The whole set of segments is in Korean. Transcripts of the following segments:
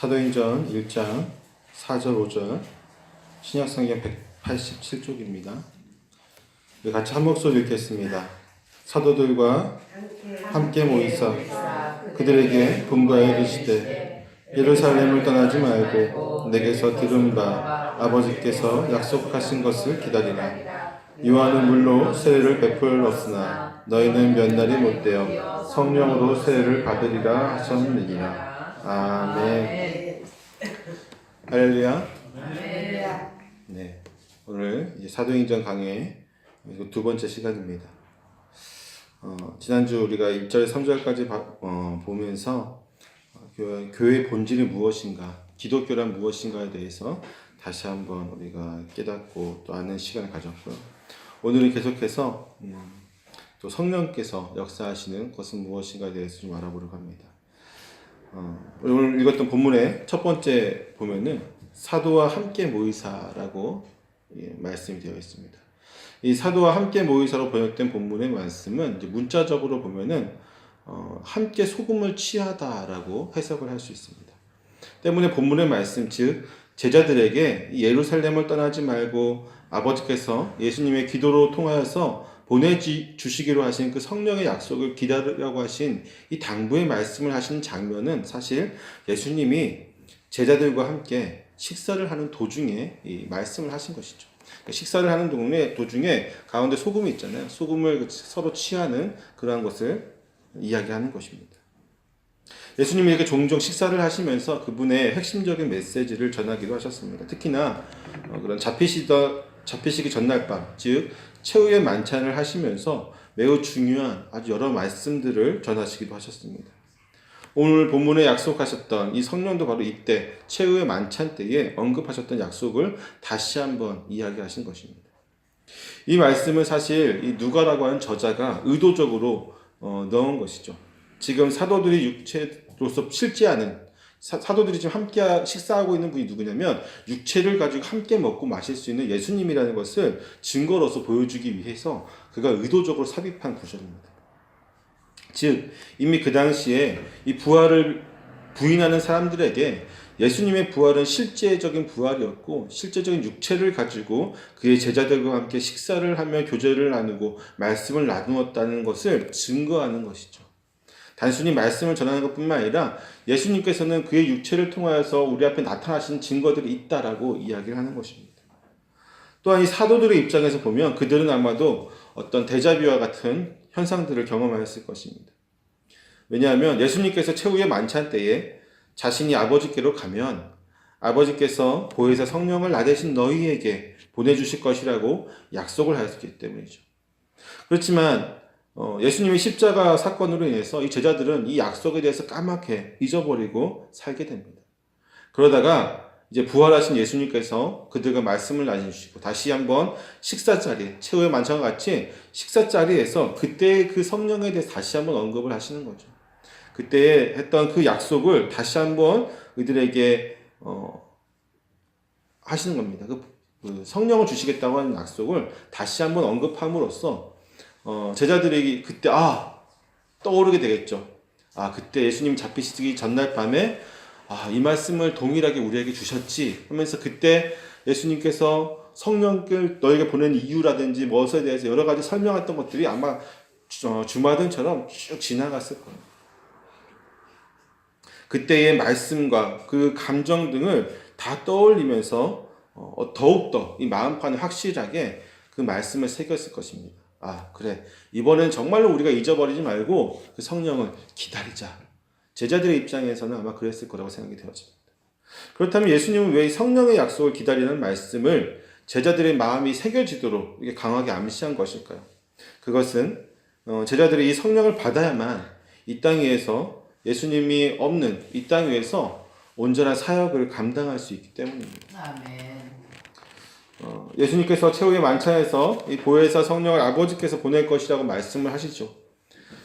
사도행전 1장 4절 5절 신약성경 187쪽입니다. 우리 같이 한 목소리 읽겠습니다. 사도들과 함께 모이사 그들에게 분부하여 이르시되 예루살렘을 떠나지 말고 내게서 들은 바 아버지께서 약속하신 것을 기다리라. 요한은 물로 세례를 베풀었으나 너희는 몇 날이 못되어 성령으로 세례를 받으리라 하셨느니라. 아멘. 할렐루야. 네, 오늘 이제 사도행전 강의 두 번째 시간입니다. 지난주 우리가 1절 3절까지 보면서 교회의 본질이 무엇인가, 기독교란 무엇인가에 대해서 다시 한번 우리가 깨닫고 또 아는 시간을 가졌고요. 오늘은 계속해서 또 성령께서 역사하시는 것은 무엇인가에 대해서 좀 알아보려고 합니다. 오늘 읽었던 본문의 첫 번째 보면은 사도와 함께 모이사라고 말씀이 되어 있습니다. 이 사도와 함께 모이사로 번역된 본문의 말씀은 이제 문자적으로 보면은 함께 소금을 취하다라고 해석을 할 수 있습니다. 때문에 본문의 말씀, 즉 제자들에게 예루살렘을 떠나지 말고 아버지께서 예수님의 기도로 통하여서 보내주시기로 하신 그 성령의 약속을 기다리라고 하신 이 당부의 말씀을 하신 장면은 사실 예수님이 제자들과 함께 식사를 하는 도중에 이 말씀을 하신 것이죠. 식사를 하는 도중에 가운데 소금이 있잖아요. 소금을 서로 취하는 그러한 것을 이야기하는 것입니다. 예수님이 이렇게 종종 식사를 하시면서 그분의 핵심적인 메시지를 전하기도 하셨습니다. 특히나 그런 잡히시기 전날 밤, 즉 최후의 만찬을 하시면서 매우 중요한 아주 여러 말씀들을 전하시기도 하셨습니다. 오늘 본문에 약속하셨던 이 성령도 바로 이때 최후의 만찬 때에 언급하셨던 약속을 다시 한번 이야기하신 것입니다. 이 말씀은 사실 이 누가라고 하는 저자가 의도적으로 넣은 것이죠. 지금 사도들이 육체로서 실제하는 사도들이 지금 함께 식사하고 있는 분이 누구냐면 육체를 가지고 함께 먹고 마실 수 있는 예수님이라는 것을 증거로서 보여주기 위해서 그가 의도적으로 삽입한 구절입니다. 즉 이미 그 당시에 이 부활을 부인하는 사람들에게 예수님의 부활은 실제적인 부활이었고 실제적인 육체를 가지고 그의 제자들과 함께 식사를 하며 교제를 나누고 말씀을 나누었다는 것을 증거하는 것이죠. 단순히 말씀을 전하는 것뿐만 아니라 예수님께서는 그의 육체를 통하여서 우리 앞에 나타나신 증거들이 있다라고 이야기를 하는 것입니다. 또한 이 사도들의 입장에서 보면 그들은 아마도 어떤 데자뷰와 같은 현상들을 경험하였을 것입니다. 왜냐하면 예수님께서 최후의 만찬 때에 자신이 아버지께로 가면 아버지께서 보혜사 성령을 나 대신 너희에게 보내주실 것이라고 약속을 하였기 때문이죠. 그렇지만 예수님의 십자가 사건으로 인해서 이 제자들은 이 약속에 대해서 까맣게 잊어버리고 살게 됩니다. 그러다가 이제 부활하신 예수님께서 그들과 말씀을 나누시고 다시 한번 식사자리, 최후의 만찬과 같이 식사자리에서 그때의 그 성령에 대해서 다시 한번 언급을 하시는 거죠. 그때 했던 그 약속을 다시 한번 그들에게 하시는 겁니다. 그 성령을 주시겠다고 하는 약속을 다시 한번 언급함으로써 제자들이 그때 떠오르게 되겠죠. 그때 예수님 잡히시기 전날 밤에 이 말씀을 동일하게 우리에게 주셨지 하면서 그때 예수님께서 성령을 너에게 보낸 이유라든지 무엇에 대해서 여러 가지 설명했던 것들이 아마 주마등처럼 쭉 지나갔을 거예요. 그때의 말씀과 그 감정 등을 다 떠올리면서 더욱더 이 마음판에 확실하게 그 말씀을 새겼을 것입니다. 그래. 이번엔 정말로 우리가 잊어버리지 말고 그 성령을 기다리자. 제자들의 입장에서는 아마 그랬을 거라고 생각이 되어집니다. 그렇다면 예수님은 왜 성령의 약속을 기다리는 말씀을 제자들의 마음이 새겨지도록 이렇게 강하게 암시한 것일까요? 그것은 제자들이 이 성령을 받아야만 이 땅 위에서 예수님이 없는 이 땅 위에서 온전한 사역을 감당할 수 있기 때문입니다. 아멘. 예수님께서 최후의 만찬에서 이 보혜사 성령을 아버지께서 보낼 것이라고 말씀을 하시죠.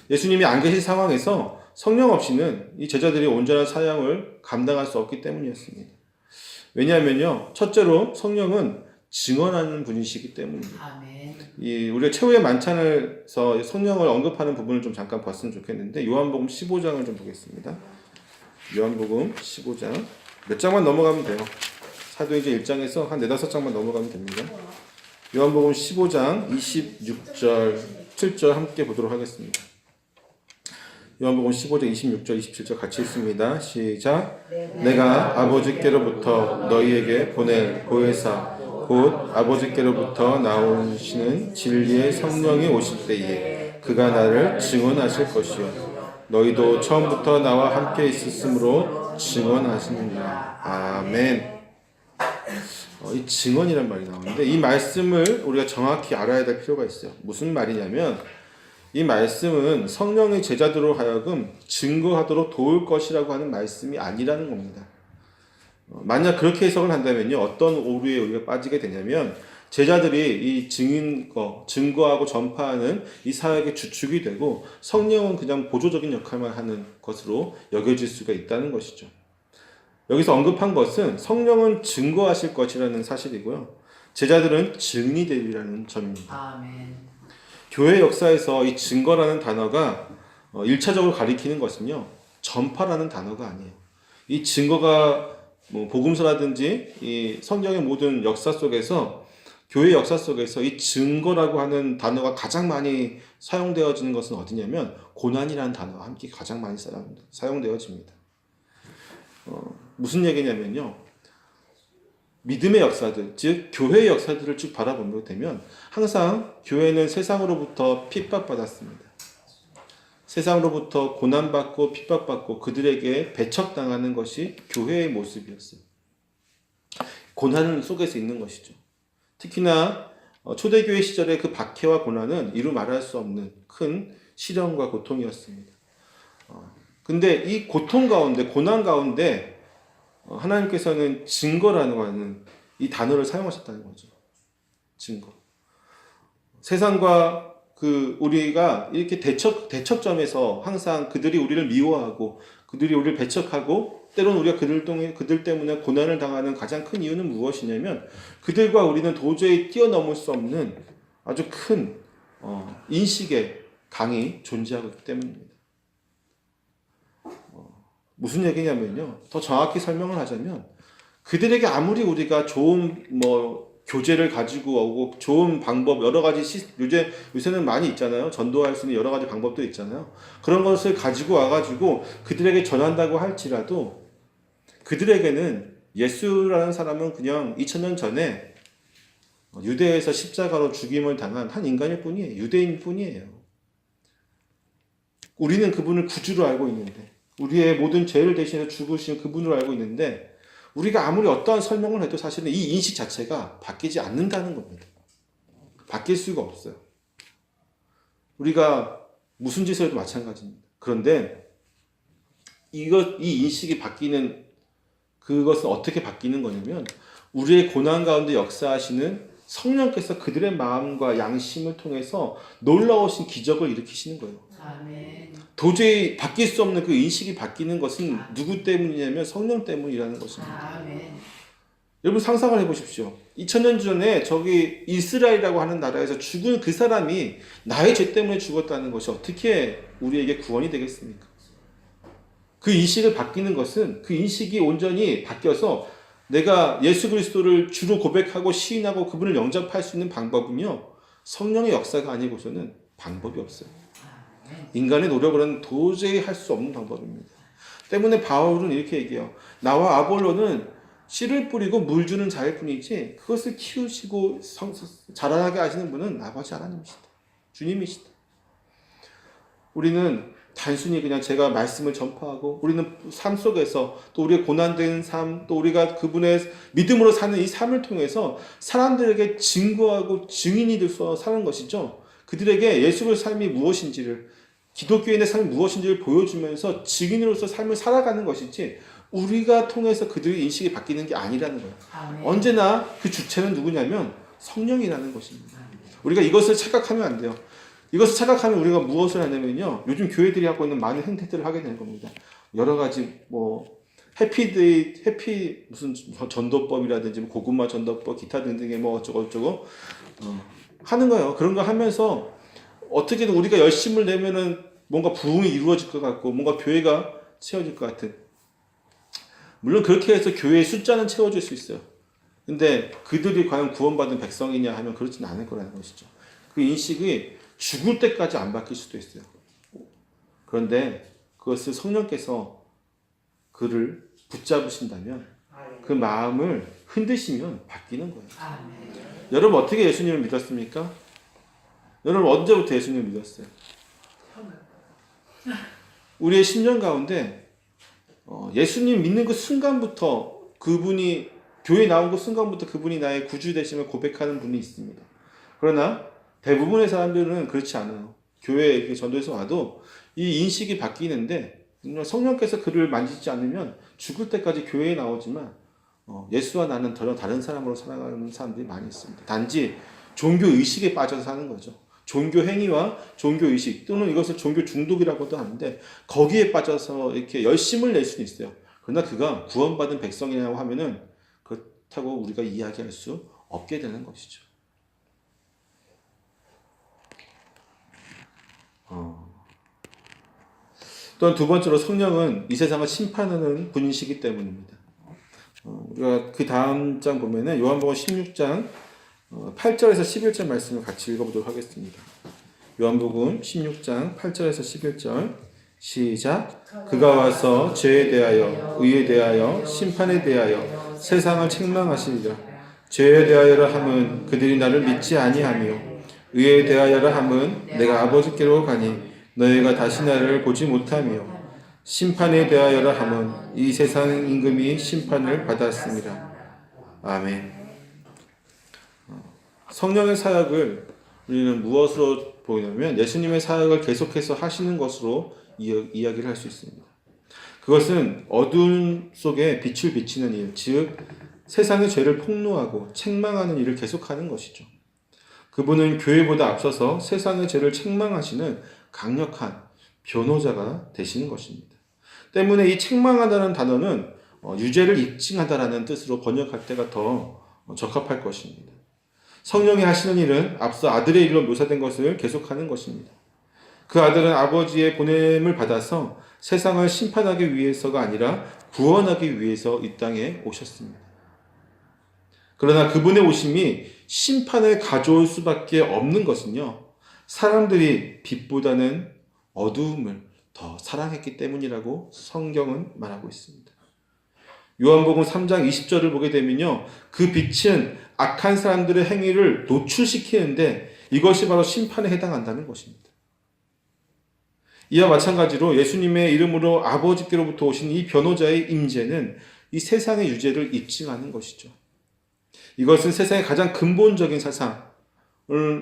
예수님이 안 계신 상황에서 성령 없이는 이 제자들이 온전한 사역을 감당할 수 없기 때문이었습니다. 왜냐하면요, 첫째로 성령은 증언하는 분이시기 때문입니다. 아멘. 우리가 최후의 만찬에서 성령을 언급하는 부분을 좀 잠깐 봤으면 좋겠는데 요한복음 15장을 좀 보겠습니다. 요한복음 15장 몇 장만 넘어가면 돼요. 사도행전 1장에서 한 4-5장만 넘어가면 됩니다. 요한복음 15장 26절 7절 함께 보도록 하겠습니다. 요한복음 15장 26절 27절 같이 읽습니다. 시작. 내가 아버지께로부터 너희에게 보낼 보혜사 곧 아버지께로부터 나오시는 진리의 성령이 오실 때에 그가 나를 증언하실 것이요 너희도 처음부터 나와 함께 있었으므로 증언하시느니라. 아멘. 이 증언이란 말이 나오는데 이 말씀을 우리가 정확히 알아야 될 필요가 있어요. 무슨 말이냐면 이 말씀은 성령의 제자들로 하여금 증거하도록 도울 것이라고 하는 말씀이 아니라는 겁니다. 만약 그렇게 해석을 한다면요, 어떤 오류에 우리가 빠지게 되냐면 제자들이 이 증거하고 전파하는 이 사역의 주축이 되고 성령은 그냥 보조적인 역할만 하는 것으로 여겨질 수가 있다는 것이죠. 여기서 언급한 것은 성령은 증거하실 것이라는 사실이고요. 제자들은 증인이 되리라는 점입니다. 아멘. 교회 역사에서 이 증거라는 단어가 1차적으로 가리키는 것은요, 전파라는 단어가 아니에요. 이 증거가 복음서라든지 이 성경의 모든 역사 속에서 교회 역사 속에서 이 증거라고 하는 단어가 가장 많이 사용되어지는 것은 어디냐면 고난이라는 단어가 함께 가장 많이 사용되어집니다. 무슨 얘기냐면요, 믿음의 역사들, 즉 교회의 역사들을 쭉 바라보게 되면 항상 교회는 세상으로부터 핍박받았습니다. 세상으로부터 고난받고 핍박받고 그들에게 배척당하는 것이 교회의 모습이었어요. 고난 속에서 있는 것이죠. 특히나 초대교회 시절의 그 박해와 고난은 이루 말할 수 없는 큰 시련과 고통이었습니다. 근데 이 고통 가운데, 고난 가운데 하나님께서는 증거라는 하는 이 단어를 사용하셨다는 거죠. 증거. 세상과 우리가 이렇게 대척점에서 항상 그들이 우리를 미워하고 그들이 우리를 배척하고 때로는 우리가 그들 때문에 고난을 당하는 가장 큰 이유는 무엇이냐면 그들과 우리는 도저히 뛰어넘을 수 없는 아주 큰 인식의 강이 존재하고 있기 때문입니다. 무슨 얘기냐면요, 더 정확히 설명을 하자면 그들에게 아무리 우리가 좋은 교재를 가지고 오고 좋은 방법 여러 가지 요새는 많이 있잖아요. 전도할 수 있는 여러 가지 방법도 있잖아요. 그런 것을 가지고 와가지고 그들에게 전한다고 할지라도 그들에게는 예수라는 사람은 그냥 2000년 전에 유대에서 십자가로 죽임을 당한 한 인간일 뿐이에요. 유대인 뿐이에요. 우리는 그분을 구주로 알고 있는데, 우리의 모든 죄를 대신해서 죽으신 그분으로 알고 있는데 우리가 아무리 어떠한 설명을 해도 사실은 이 인식 자체가 바뀌지 않는다는 겁니다. 바뀔 수가 없어요. 우리가 무슨 짓을 해도 마찬가지입니다. 그런데 이 인식이 바뀌는 그것은 어떻게 바뀌는 거냐면 우리의 고난 가운데 역사하시는 성령께서 그들의 마음과 양심을 통해서 놀라우신 기적을 일으키시는 거예요. 아멘. 도저히 바뀔 수 없는 그 인식이 바뀌는 것은 누구 때문이냐면 성령 때문이라는 것입니다. 아멘. 여러분 상상을 해보십시오. 2000년 전에 저기 이스라엘이라고 하는 나라에서 죽은 그 사람이 나의 죄 때문에 죽었다는 것이 어떻게 우리에게 구원이 되겠습니까? 그 인식을 바뀌는 것은 그 인식이 온전히 바뀌어서 내가 예수 그리스도를 주로 고백하고 시인하고 그분을 영접할 수 있는 방법은요, 성령의 역사가 아니고서는 방법이 없어요. 인간의 노력으로는 도저히 할 수 없는 방법입니다. 때문에 바울은 이렇게 얘기해요. 나와 아볼로는 씨를 뿌리고 물 주는 자일 뿐이지 그것을 키우시고 자라나게 하시는 분은 아버지 하나님이시다. 주님이시다. 우리는 단순히 그냥 제가 말씀을 전파하고 우리는 삶 속에서 또 우리의 고난된 삶, 또 우리가 그분의 믿음으로 사는 이 삶을 통해서 사람들에게 증거하고 증인이 돼서 사는 것이죠. 그들에게 예수의 삶이 무엇인지를, 기독교인의 삶이 무엇인지를 보여주면서 증인으로서 삶을 살아가는 것이지 우리가 통해서 그들의 인식이 바뀌는 게 아니라는 거예요. 아멘. 언제나 그 주체는 누구냐면 성령이라는 것입니다. 우리가 이것을 착각하면 안 돼요. 이것을 착각하면 우리가 무엇을 하냐면요, 요즘 교회들이 하고 있는 많은 행태들을 하게 되는 겁니다. 여러 가지 해피 무슨 전도법이라든지 고구마 전도법 기타 등등의 어쩌고 하는 거예요. 그런 거 하면서 어떻게든 우리가 열심을 내면은 뭔가 부흥이 이루어질 것 같고 뭔가 교회가 채워질 것 같은 물론 그렇게 해서 교회의 숫자는 채워줄 수 있어요. 근데 그들이 과연 구원받은 백성이냐 하면 그렇지는 않을 거라는 것이죠. 그 인식이 죽을 때까지 안 바뀔 수도 있어요. 그런데 그것을 성령께서 그를 붙잡으신다면 그 마음을 흔드시면 바뀌는 거예요. 여러분 어떻게 예수님을 믿었습니까? 여러분 언제부터 예수님을 믿었어요? 우리의 10년 가운데 예수님 믿는 그 순간부터 그분이 교회 나온 그 순간부터 그분이 나의 구주 되심을 고백하는 분이 있습니다. 그러나 대부분의 사람들은 그렇지 않아요. 교회에 전도해서 와도 이 인식이 바뀌는데 성령께서 그를 만지지 않으면 죽을 때까지 교회에 나오지만 예수와 나는 전혀 다른 사람으로 살아가는 사람들이 많이 있습니다. 단지 종교 의식에 빠져서 사는 거죠. 종교 행위와 종교 의식 또는 이것을 종교 중독이라고도 하는데 거기에 빠져서 이렇게 열심을 낼 수는 있어요. 그러나 그가 구원받은 백성이라고 하면은 그렇다고 우리가 이야기할 수 없게 되는 것이죠. 또한 두 번째로 성령은 이 세상을 심판하는 분이시기 때문입니다. 우리가 그 다음 장 보면은 요한복음 16장 8절에서 11절 말씀을 같이 읽어보도록 하겠습니다. 요한복음 16장 8절에서 11절 시작. 그가 와서 죄에 대하여 의에 대하여 심판에 대하여 세상을 책망하시리라. 죄에 대하여라 함은 그들이 나를 믿지 아니하며 의에 대하여라 함은 내가 아버지께로 가니 너희가 다시 나를 보지 못하며 심판에 대하여라 함은 이 세상 임금이 심판을 받았습니다. 아멘. 성령의 사역을 우리는 무엇으로 보냐면 예수님의 사역을 계속해서 하시는 것으로 이야기를 할 수 있습니다. 그것은 어두움 속에 빛을 비치는 일, 즉 세상의 죄를 폭로하고 책망하는 일을 계속하는 것이죠. 그분은 교회보다 앞서서 세상의 죄를 책망하시는 강력한 변호자가 되시는 것입니다. 때문에 이 책망하다는 단어는 유죄를 입증하다라는 뜻으로 번역할 때가 더 적합할 것입니다. 성령이 하시는 일은 앞서 아들의 일로 묘사된 것을 계속하는 것입니다. 그 아들은 아버지의 보냄을 받아서 세상을 심판하기 위해서가 아니라 구원하기 위해서 이 땅에 오셨습니다. 그러나 그분의 오심이 심판을 가져올 수밖에 없는 것은요, 사람들이 빛보다는 어두움을 더 사랑했기 때문이라고 성경은 말하고 있습니다. 요한복음 3장 20절을 보게 되면요, 그 빛은 악한 사람들의 행위를 노출시키는데 이것이 바로 심판에 해당한다는 것입니다. 이와 마찬가지로 예수님의 이름으로 아버지께로부터 오신 이 변호자의 임재는 이 세상의 유죄를 입증하는 것이죠. 이것은 세상의 가장 근본적인 사상을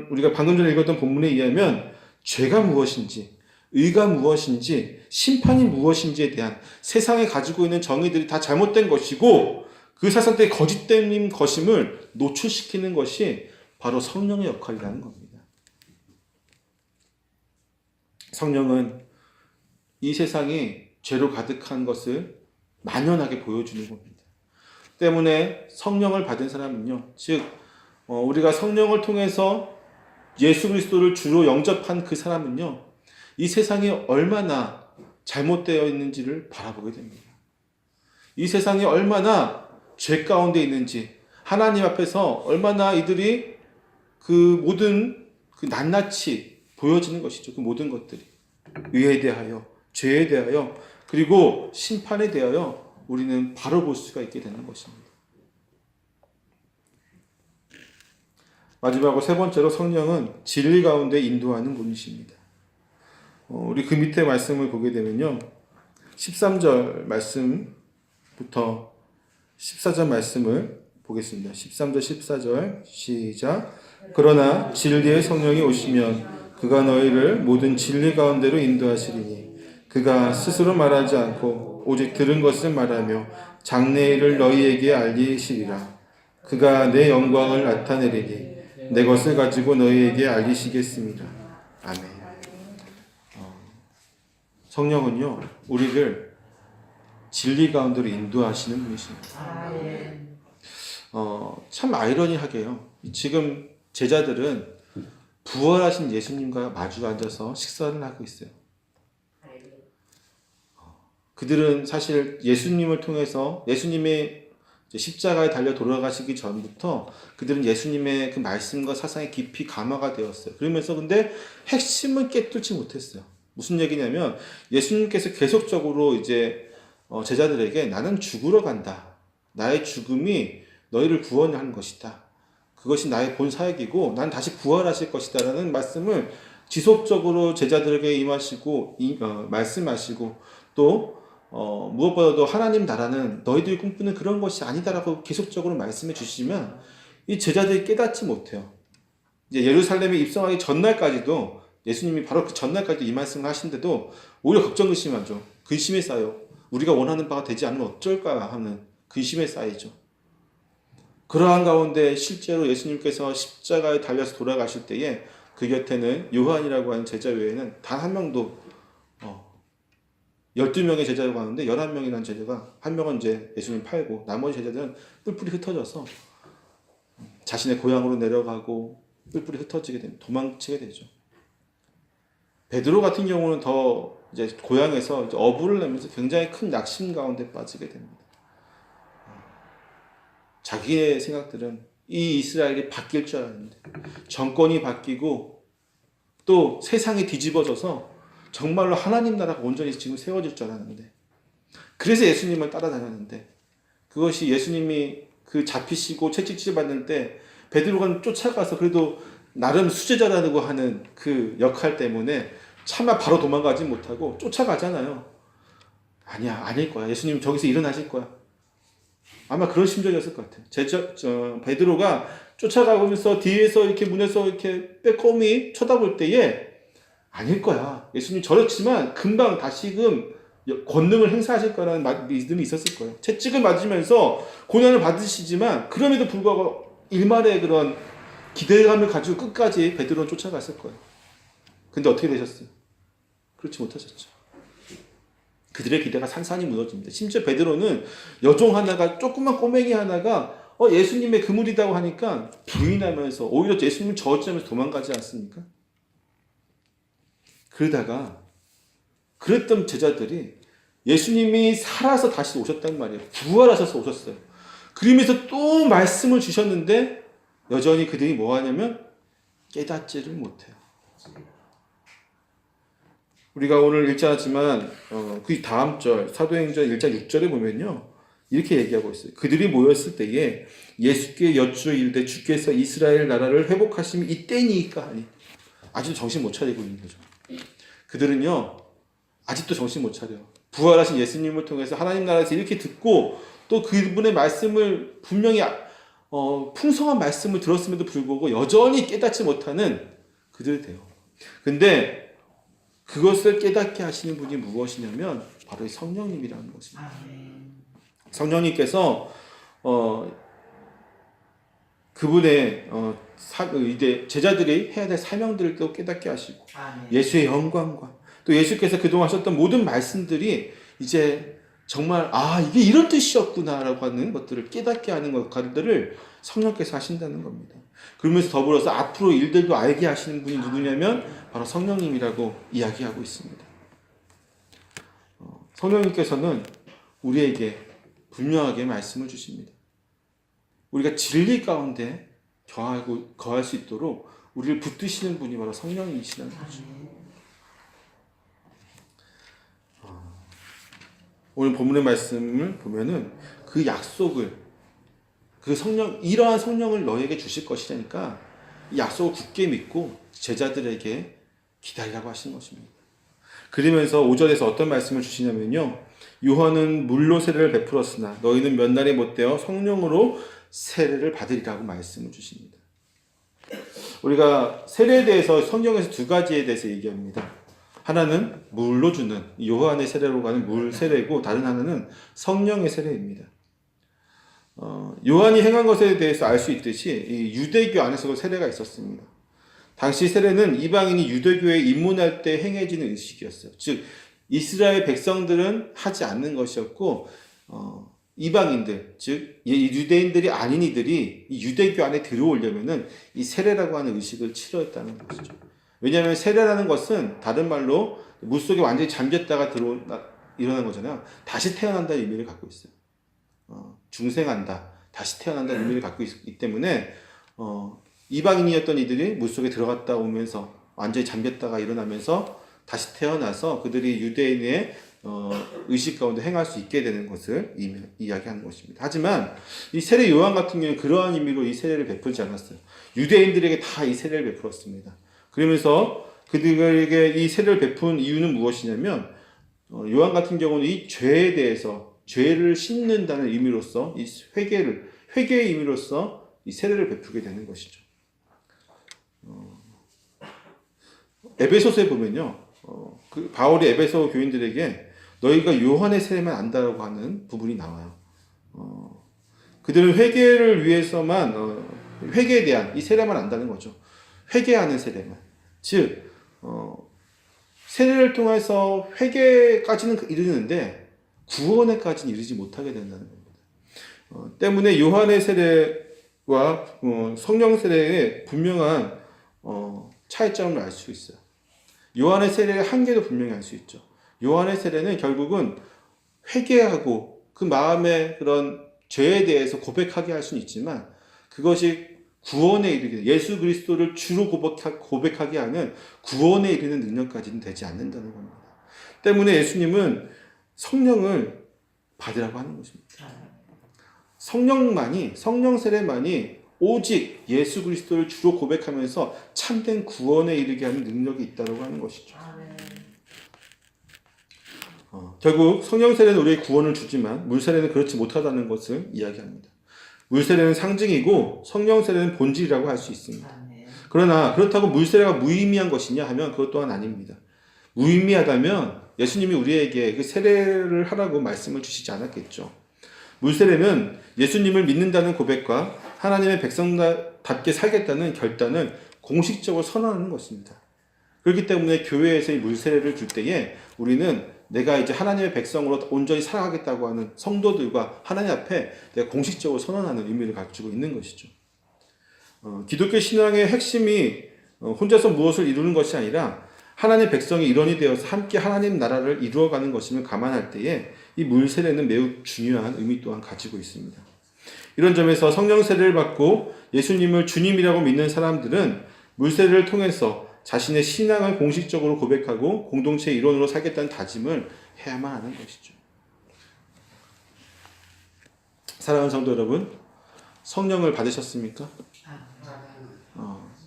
우리가 방금 전에 읽었던 본문에 의하면 죄가 무엇인지, 의가 무엇인지, 심판이 무엇인지에 대한 세상에 가지고 있는 정의들이 다 잘못된 것이고 그 사상들의 거짓된 것임을 노출시키는 것이 바로 성령의 역할이라는 겁니다. 성령은 이 세상이 죄로 가득한 것을 만연하게 보여주는 겁니다. 때문에 성령을 받은 사람은요, 즉 우리가 성령을 통해서 예수 그리스도를 주로 영접한 그 사람은요, 이 세상이 얼마나 잘못되어 있는지를 바라보게 됩니다. 이 세상이 얼마나 죄 가운데 있는지, 하나님 앞에서 얼마나 이들이 그 모든 그 낱낱이 보여지는 것이죠. 그 모든 것들이 의에 대하여, 죄에 대하여, 그리고 심판에 대하여 우리는 바로 볼 수가 있게 되는 것입니다. 마지막으로 세 번째로 성령은 진리 가운데 인도하는 분이십니다. 우리 그 밑에 말씀을 보게 되면요, 13절 말씀부터 14절 말씀을 보겠습니다. 13절 14절 시작. 그러나 진리의 성령이 오시면 그가 너희를 모든 진리 가운데로 인도하시리니 그가 스스로 말하지 않고 오직 들은 것을 말하며 장래의 일을 너희에게 알리시리라. 그가 내 영광을 나타내리니 내 것을 가지고 너희에게 알리시겠습니다. 아멘. 성령은요, 우리를 진리 가운데로 인도하시는 분이십니다. 참 아이러니하게요, 지금 제자들은 부활하신 예수님과 마주 앉아서 식사를 하고 있어요. 그들은 사실 예수님을 통해서 예수님의 십자가에 달려 돌아가시기 전부터 그들은 예수님의 그 말씀과 사상에 깊이 감화가 되었어요. 그러면서 근데 핵심은 깨뚫지 못했어요. 무슨 얘기냐면 예수님께서 계속적으로 이제 제자들에게 나는 죽으러 간다. 나의 죽음이 너희를 구원하는 것이다. 그것이 나의 본 사역이고 난 다시 부활하실 것이다 라는 말씀을 지속적으로 제자들에게 임하시고 말씀하시고 또 무엇보다도 하나님 나라는 너희들이 꿈꾸는 그런 것이 아니다라고 계속적으로 말씀해 주시면 이 제자들이 깨닫지 못해요. 이제 예루살렘에 입성하기 전날까지도 예수님이 바로 그 전날까지도 이 말씀을 하신데도 오히려 걱정 근심하죠. 근심에 쌓여 우리가 원하는 바가 되지 않으면 어쩔까 하는 근심에 쌓이죠. 그러한 가운데 실제로 예수님께서 십자가에 달려서 돌아가실 때에 그 곁에는 요한이라고 하는 제자 외에는 단 한 명도 12명의 제자라고 하는데 11명이라는 제자가 한 명은 이제 예수님 팔고 나머지 제자들은 뿔뿔이 흩어져서 자신의 고향으로 내려가고 뿔뿔이 흩어지게 됩니다. 도망치게 되죠. 베드로 같은 경우는 더 이제 고향에서 이제 어부를 내면서 굉장히 큰 낙심 가운데 빠지게 됩니다. 자기의 생각들은 이 이스라엘이 바뀔 줄 알았는데 정권이 바뀌고 또 세상이 뒤집어져서 정말로 하나님 나라가 온전히 지금 세워질 줄 알았는데 그래서 예수님을 따라다녔는데 그것이 예수님이 그 잡히시고 채찍질 받는 때 베드로가 쫓아가서 그래도 나름 수제자라고 하는 그 역할 때문에 차마 바로 도망가지 못하고 쫓아가잖아요. 아니야, 아닐 거야. 예수님 저기서 일어나실 거야. 아마 그런 심정이었을 것 같아요. 베드로가 쫓아가면서 뒤에서 이렇게 문에서 이렇게 빼꼼히 쳐다볼 때에 아닐 거야. 예수님 저렇지만 금방 다시금 권능을 행사하실 거라는 믿음이 있었을 거예요. 채찍을 맞으면서 고난을 받으시지만 그럼에도 불구하고 일말의 그런 기대감을 가지고 끝까지 베드로는 쫓아갔을 거예요. 근데 어떻게 되셨어요? 그렇지 못하셨죠. 그들의 기대가 산산이 무너집니다. 심지어 베드로는 여종 하나가 조그만 꼬맹이 하나가 예수님의 그물이라고 하니까 부인하면서 오히려 예수님을 저어찌하면서 도망가지 않습니까? 그러다가 그랬던 제자들이 예수님이 살아서 다시 오셨단 말이에요. 부활하셔서 오셨어요. 그러면서 또 말씀을 주셨는데 여전히 그들이 뭐 하냐면 깨닫지를 못해요. 우리가 오늘 읽지 않았지만 그 다음 절 사도행전 1장 6절에 보면요. 이렇게 얘기하고 있어요. 그들이 모였을 때에 예수께 여쭈어 이르되 주께서 이스라엘 나라를 회복하심이 이때니까 하니 아직도 정신 못 차리고 있는 거죠. 그들은요. 아직도 정신 못 차려요. 부활하신 예수님을 통해서 하나님 나라에서 이렇게 듣고 또 그분의 말씀을 분명히 풍성한 말씀을 들었음에도 불구하고 여전히 깨닫지 못하는 그들 돼요. 근데 그것을 깨닫게 하시는 분이 무엇이냐면 바로 성령님이라는 것입니다. 성령님께서 그분의 이제 제자들이 해야 될 사명들을 또 깨닫게 하시고 예수의 영광과 또 예수께서 그동안 하셨던 모든 말씀들이 이제 정말 이게 이런 뜻이었구나라고 하는 것들을 깨닫게 하는 역할들을 성령께서 하신다는 겁니다. 그러면서 더불어서 앞으로 일들도 알게 하시는 분이 누구냐면 바로 성령님이라고 이야기하고 있습니다. 성령님께서는 우리에게 분명하게 말씀을 주십니다. 우리가 진리 가운데 거할 수 있도록 우리를 붙드시는 분이 바로 성령이시라는 거죠. 오늘 본문의 말씀을 보면은 그 약속을 이러한 성령을 너에게 주실 것이라니까 이 약속을 굳게 믿고 제자들에게 기다리라고 하시는 것입니다. 그러면서 5절에서 어떤 말씀을 주시냐면요. 요한은 물로 세례를 베풀었으나 너희는 몇 날이 못되어 성령으로 세례를 받으리라고 말씀을 주십니다. 우리가 세례에 대해서 성경에서 두 가지에 대해서 얘기합니다. 하나는 물로 주는 요한의 세례로 가는 물 세례고 다른 하나는 성령의 세례입니다. 요한이 행한 것에 대해서 알 수 있듯이 이 유대교 안에서도 세례가 있었습니다. 당시 세례는 이방인이 유대교에 입문할 때 행해지는 의식이었어요. 즉 이스라엘 백성들은 하지 않는 것이었고 이방인들, 즉 유대인들이 아닌 이들이 이 유대교 안에 들어오려면은 이 세례라고 하는 의식을 치러했다는 것이죠. 왜냐하면 세례라는 것은 다른 말로 물속에 완전히 잠겼다가 일어난 거잖아요. 다시 태어난다는 의미를 갖고 있어요. 중생한다, 다시 태어난다는 의미를 갖고 있기 때문에 이방인이었던 이들이 물속에 들어갔다 오면서 완전히 잠겼다가 일어나면서 다시 태어나서 그들이 유대인의 의식 가운데 행할 수 있게 되는 것을 이야기하는 것입니다. 하지만 이 세례 요한 같은 경우는 그러한 의미로 이 세례를 베풀지 않았어요. 유대인들에게 다 이 세례를 베풀었습니다. 그러면서 그들에게 이 세례를 베푼 이유는 무엇이냐면 요한 같은 경우는 이 죄에 대해서 죄를 씻는다는 의미로서 이 회개의 의미로서 이 세례를 베풀게 되는 것이죠. 에베소서에 보면요, 그 바울이 에베소 교인들에게 너희가 요한의 세례만 안다라고 하는 부분이 나와요. 그들은 회개를 위해서만 회개에 대한 이 세례만 안다는 거죠. 회개하는 세례만. 즉 세례를 통해서 회개까지는 이르는데 구원에까지는 이르지 못하게 된다는 겁니다. 때문에 요한의 세례와 성령 세례의 분명한 차이점을 알 수 있어요. 요한의 세례의 한계도 분명히 알 수 있죠. 요한의 세례는 결국은 회개하고 그 마음의 그런 죄에 대해서 고백하게 할 수는 있지만 그것이 구원에 이르게 예수 그리스도를 주로 고백하게 하는 구원에 이르는 능력까지는 되지 않는다는 겁니다. 때문에 예수님은 성령을 받으라고 하는 것입니다. 성령 세례만이 오직 예수 그리스도를 주로 고백하면서 참된 구원에 이르게 하는 능력이 있다고 하는 것이죠. 결국 성령 세례는 우리에게 구원을 주지만 물 세례는 그렇지 못하다는 것을 이야기합니다. 물 세례는 상징이고 성령 세례는 본질이라고 할 수 있습니다. 그러나 그렇다고 물 세례가 무의미한 것이냐 하면 그것 또한 아닙니다. 무의미하다면 예수님이 우리에게 그 세례를 하라고 말씀을 주시지 않았겠죠. 물 세례는 예수님을 믿는다는 고백과 하나님의 백성답게 살겠다는 결단을 공식적으로 선언하는 것입니다. 그렇기 때문에 교회에서 이 물 세례를 줄 때에 우리는 내가 이제 하나님의 백성으로 온전히 살아가겠다고 하는 성도들과 하나님 앞에 내가 공식적으로 선언하는 의미를 가지고 있는 것이죠. 기독교 신앙의 핵심이 혼자서 무엇을 이루는 것이 아니라 하나님의 백성이 일원이 되어서 함께 하나님 나라를 이루어가는 것임을 감안할 때에 이 물 세례는 매우 중요한 의미 또한 가지고 있습니다. 이런 점에서 성령 세례를 받고 예수님을 주님이라고 믿는 사람들은 물 세례를 통해서 자신의 신앙을 공식적으로 고백하고 공동체 일원으로 살겠다는 다짐을 해야만 하는 것이죠. 사랑하는 성도 여러분, 성령을 받으셨습니까?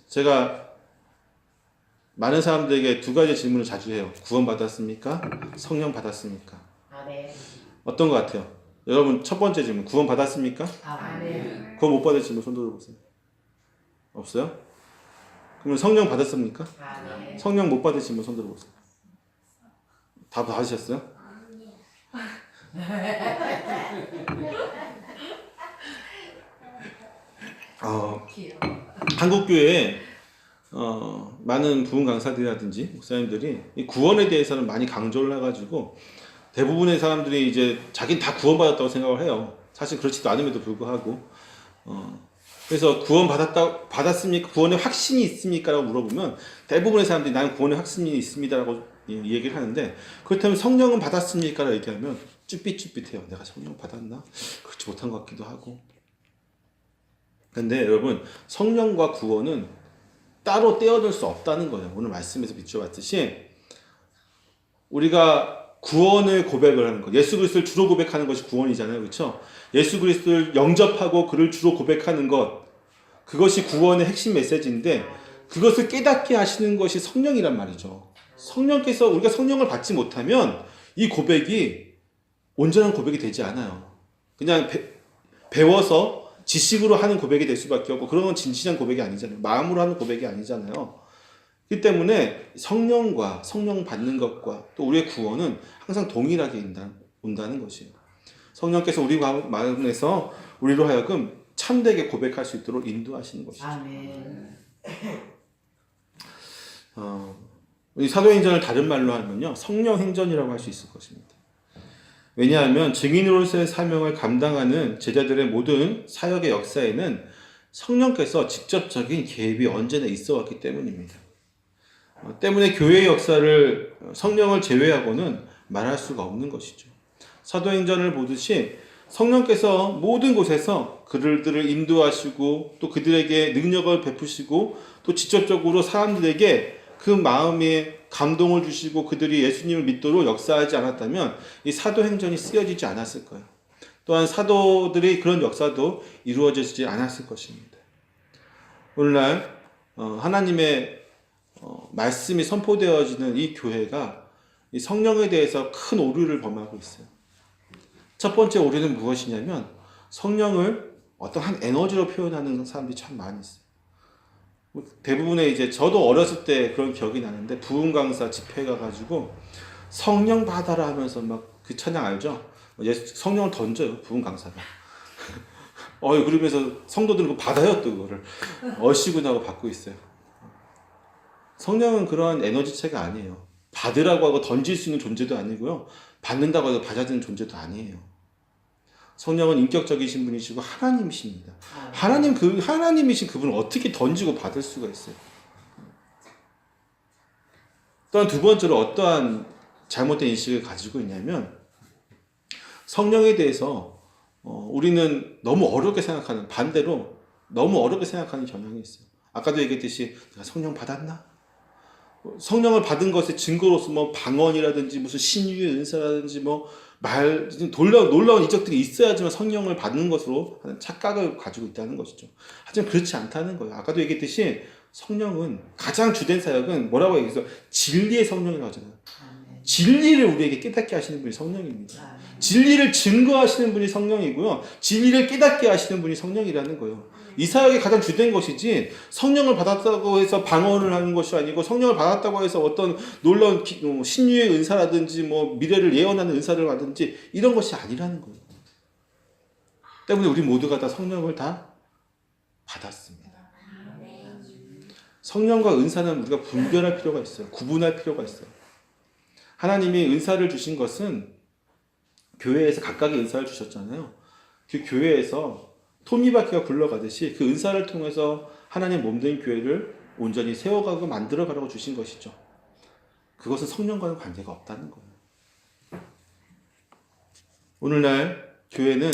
제가 많은 사람들에게 두 가지 질문을 자주 해요. 구원 받았습니까? 성령 받았습니까? 네. 어떤 것 같아요? 여러분 첫 번째 질문, 구원 받았습니까? 네. 구원 못 받으신 분 손 들어보세요. 없어요? 그러면 성령 받았습니까? 네. 성령 못 받으신 분 손 들어보세요. 다 받으셨어요? 한국 교회에 많은 부흥 강사들이라든지 목사님들이 이 구원에 대해서는 많이 강조를 해가지고 대부분의 사람들이 이제 자기는 다 구원받았다고 생각을 해요. 사실 그렇지도 않음에도 불구하고 그래서 구원 받았습니까? 구원의 확신이 있습니까? 라고 물어보면 대부분의 사람들이 나는 구원의 확신이 있습니다 라고 얘기를 하는데, 그렇다면 성령은 받았습니까? 라고 얘기하면 쭈삣쭈삣해요. 내가 성령 받았나? 그렇지 못한 것 같기도 하고. 근데 여러분, 성령과 구원은 따로 떼어놓을 수 없다는 거예요. 오늘 말씀에서 비춰봤듯이 우리가 구원을 고백을 하는 것, 예수 그리스도를 주로 고백하는 것이 구원이잖아요. 그렇죠? 예수 그리스도를 영접하고 그를 주로 고백하는 것, 그것이 구원의 핵심 메시지인데 그것을 깨닫게 하시는 것이 성령이란 말이죠. 성령께서, 우리가 성령을 받지 못하면 이 고백이 온전한 고백이 되지 않아요. 그냥 배워서 지식으로 하는 고백이 될 수밖에 없고, 그런 건 진실한 고백이 아니잖아요. 마음으로 하는 고백이 아니잖아요. 그렇기 때문에 성령과 성령 받는 것과 또 우리의 구원은 항상 동일하게 온다는 것이에요. 성령께서 우리 마음에서 우리로 하여금 참되게 고백할 수 있도록 인도하시는 것이죠. 아멘. 이 사도행전을 다른 말로 하면요, 성령행전이라고 할 수 있을 것입니다. 왜냐하면 증인으로서의 사명을 감당하는 제자들의 모든 사역의 역사에는 성령께서 직접적인 개입이 언제나 있어 왔기 때문입니다. 때문에 교회의 역사를 성령을 제외하고는 말할 수가 없는 것이죠. 사도행전을 보듯이 성령께서 모든 곳에서 그들을 인도하시고 또 그들에게 능력을 베푸시고 또 직접적으로 사람들에게 그 마음에 감동을 주시고 그들이 예수님을 믿도록 역사하지 않았다면 이 사도행전이 쓰여지지 않았을 거예요. 또한 사도들의 그런 역사도 이루어지지 않았을 것입니다. 오늘날 하나님의 말씀이 선포되어지는 이 교회가 이 성령에 대해서 큰 오류를 범하고 있어요. 첫 번째 오류는 무엇이냐면 성령을 어떤 한 에너지로 표현하는 사람들이 참 많이 있어요. 대부분의 이제 저도 어렸을 때 그런 기억이 나는데 부흥 강사 집회 가가지고 성령 받아라 하면서 막 그 찬양 알죠? 성령을 던져요 부흥 강사가. 그러면서 성도들은 받아요 또 그거를 어시구나고 받고 있어요. 성령은 그러한 에너지체가 아니에요. 받으라고 하고 던질 수 있는 존재도 아니고요. 받는다고 해서 받아들이는 존재도 아니에요. 성령은 인격적이신 분이시고 하나님이십니다. 하나님이신 그분을 어떻게 던지고 받을 수가 있어요? 또한 두 번째로 어떠한 잘못된 인식을 가지고 있냐면 성령에 대해서 우리는 너무 어렵게 생각하는, 반대로 너무 어렵게 생각하는 경향이 있어요. 아까도 얘기했듯이 내가 성령 받았나? 성령을 받은 것의 증거로서 뭐 방언이라든지 무슨 신유의 은사라든지 놀라운 이적들이 있어야지만 성령을 받는 것으로 하는 착각을 가지고 있다는 것이죠. 하지만 그렇지 않다는 거예요. 아까도 얘기했듯이 성령은 가장 주된 사역은 뭐라고 얘기해서 진리의 성령이라고 하잖아요. 진리를 우리에게 깨닫게 하시는 분이 성령입니다. 진리를 증거하시는 분이 성령이고요. 진리를 깨닫게 하시는 분이 성령이라는 거예요. 이 사역이 가장 주된 것이지 성령을 받았다고 해서 방언을 하는 것이 아니고 성령을 받았다고 해서 어떤 놀라운 신유의 은사라든지 미래를 예언하는 은사를 받든지 이런 것이 아니라는 거예요. 때문에 우리 모두가 다 성령을 다 받았습니다. 성령과 은사는 우리가 분별할 필요가 있어요. 구분할 필요가 있어요. 하나님이 은사를 주신 것은 교회에서 각각의 은사를 주셨잖아요. 그 교회에서 톱니바퀴가 굴러가듯이 그 은사를 통해서 하나님 몸된 교회를 온전히 세워가고 만들어가라고 주신 것이죠. 그것은 성령과는 관계가 없다는 거예요. 오늘날 교회는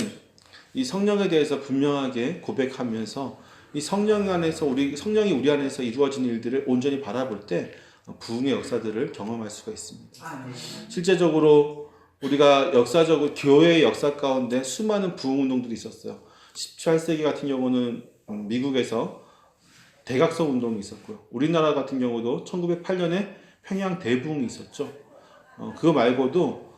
이 성령에 대해서 분명하게 고백하면서 이 성령이 우리 안에서 이루어지는 일들을 온전히 바라볼 때 부흥의 역사들을 경험할 수가 있습니다. 실제적으로 우리가 역사적으로 교회의 역사 가운데 수많은 부흥 운동들이 있었어요. 18세기 같은 경우는 미국에서 대각성 운동이 있었고요. 우리나라 같은 경우도 1908년에 평양 대부흥이 있었죠. 그거 말고도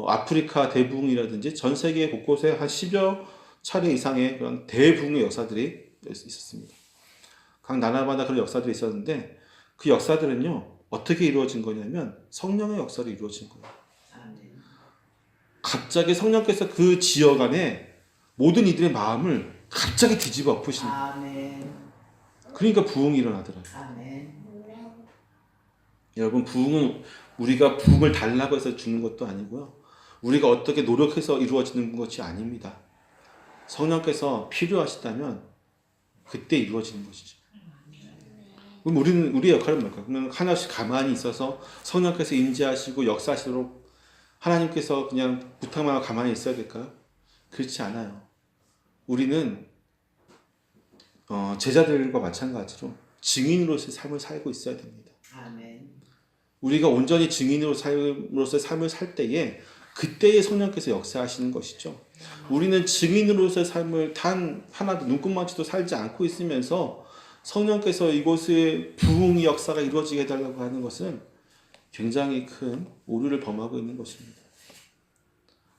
아프리카 대부흥이라든지 전 세계 곳곳에 한 10여 차례 이상의 그런 대부흥의 역사들이 있었습니다. 각 나라마다 그런 역사들이 있었는데 그 역사들은요 어떻게 이루어진 거냐면 성령의 역사로 이루어진 거예요. 갑자기 성령께서 그 지역 안에 모든 이들의 마음을 갑자기 뒤집어 엎으신 거예요. 그러니까 부흥이 일어나더라고요. 여러분, 부흥은 우리가 부흥을 달라고 해서 주는 것도 아니고요. 우리가 어떻게 노력해서 이루어지는 것이 아닙니다. 성령께서 필요하시다면 그때 이루어지는 것이죠. 그럼 우리의 역할은 뭘까요? 그러면 하나씩 가만히 있어서 성령께서 임재하시고 역사하시도록 하나님께서 그냥 부탁만 하고 가만히 있어야 될까요? 그렇지 않아요. 우리는 제자들과 마찬가지로 증인으로서의 삶을 살고 있어야 됩니다. 아멘. 우리가 온전히 증인으로서의 삶을 살 때에 그때의 성령께서 역사하시는 것이죠. 우리는 증인으로서의 삶을 단 하나도 눈꼽만치도 살지 않고 있으면서 성령께서 이곳에 부흥의 역사가 이루어지게 해달라고 하는 것은 굉장히 큰 오류를 범하고 있는 것입니다.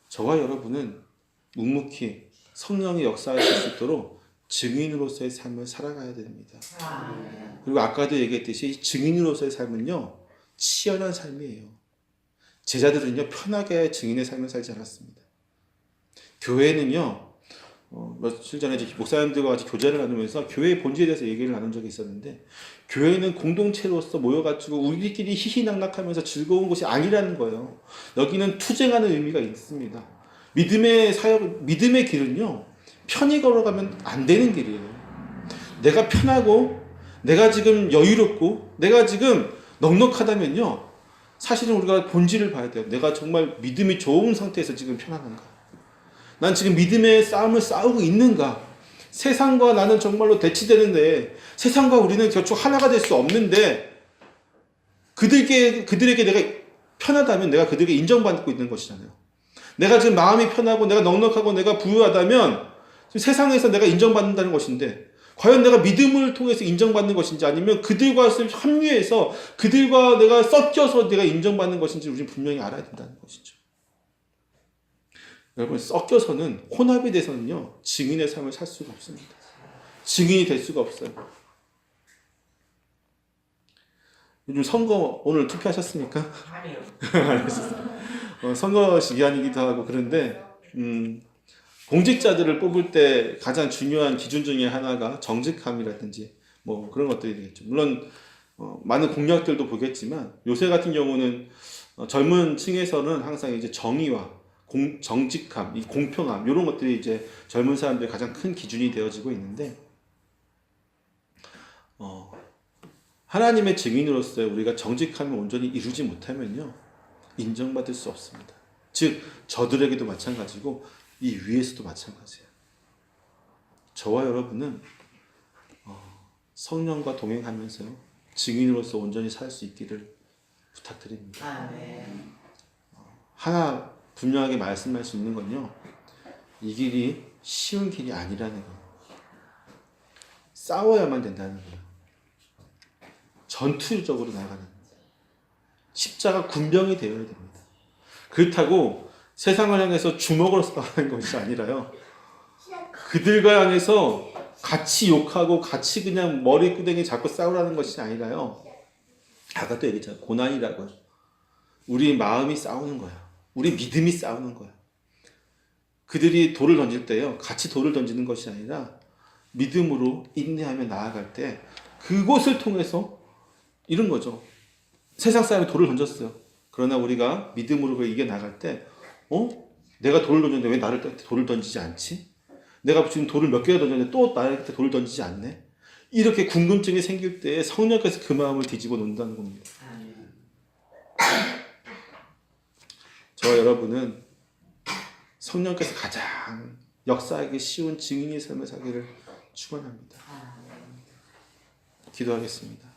저와 여러분은 묵묵히 성령의 역사하실 수 있도록 증인으로서의 삶을 살아가야 됩니다. 그리고 아까도 얘기했듯이 증인으로서의 삶은요 치열한 삶이에요. 제자들은요 편하게 증인의 삶을 살지 않았습니다. 교회는요 며칠 전에 목사님들과 같이 교제를 나누면서 교회의 본질에 대해서 얘기를 나눈 적이 있었는데, 교회는 공동체로서 모여가지고 우리끼리 희희낙낙하면서 즐거운 곳이 아니라는 거예요. 여기는 투쟁하는 의미가 있습니다. 믿음의 길은요 편히 걸어가면 안 되는 길이에요. 내가 편하고 내가 지금 여유롭고 내가 지금 넉넉하다면요 사실은 우리가 본질을 봐야 돼요. 내가 정말 믿음이 좋은 상태에서 지금 편안한가? 난 지금 믿음의 싸움을 싸우고 있는가? 세상과 나는 정말로 대치되는데 세상과 우리는 결국 하나가 될 수 없는데 그들에게 내가 편하다면 내가 그들에게 인정받고 있는 것이잖아요. 내가 지금 마음이 편하고 내가 넉넉하고 내가 부유하다면 지금 세상에서 내가 인정받는다는 것인데 과연 내가 믿음을 통해서 인정받는 것인지 아니면 그들과 합류해서 그들과 내가 섞여서 내가 인정받는 것인지 우리는 분명히 알아야 된다는 것이죠. 여러분 섞여서는 혼합이 돼서는요 증인의 삶을 살 수가 없습니다. 증인이 될 수가 없어요. 요즘 선거 오늘 투표하셨습니까? 아니요. 선거 기간이기도 하고 그런데 공직자들을 뽑을 때 가장 중요한 기준 중에 하나가 정직함이라든지 뭐 그런 것들이 되겠죠. 물론 많은 공약들도 보겠지만 요새 같은 경우는 젊은 층에서는 항상 이제 정의와 정직함, 이 공평함 이런 것들이 이제 젊은 사람들의 가장 큰 기준이 되어지고 있는데 하나님의 증인으로서 우리가 정직함을 온전히 이루지 못하면요 인정받을 수 없습니다. 즉 저들에게도 마찬가지고 이 위에서도 마찬가지예요. 저와 여러분은 성령과 동행하면서 증인으로서 온전히 살 수 있기를 부탁드립니다. 아멘. 하나 분명하게 말씀할 수 있는 건요. 이 길이 쉬운 길이 아니라는 거예요. 싸워야만 된다는 거예요. 전투적으로 나가는 거예요. 십자가 군병이 되어야 됩니다. 그렇다고 세상을 향해서 주먹으로 싸우는 것이 아니라요. 그들과 향해서 같이 욕하고 같이 그냥 머리끄댕이 잡고 싸우라는 것이 아니라요. 아까도 얘기했잖아요. 고난이라고요. 우리 마음이 싸우는 거야. 우리 믿음이 싸우는 거야. 그들이 돌을 던질 때요. 같이 돌을 던지는 것이 아니라 믿음으로 인내하며 나아갈 때 그곳을 통해서 이런 거죠. 세상 사람이 돌을 던졌어요. 그러나 우리가 믿음으로 그걸 이겨나갈 때 내가 돌을 던졌는데 왜 나를 돌을 던지지 않지? 내가 지금 돌을 몇 개나 던졌는데 또 나한테 돌을 던지지 않네? 이렇게 궁금증이 생길 때 성령께서 그 마음을 뒤집어 놓는다는 겁니다. 저와 여러분은 성령께서 가장 역사하기 쉬운 증인의 삶을 살기를 축원합니다. 기도하겠습니다.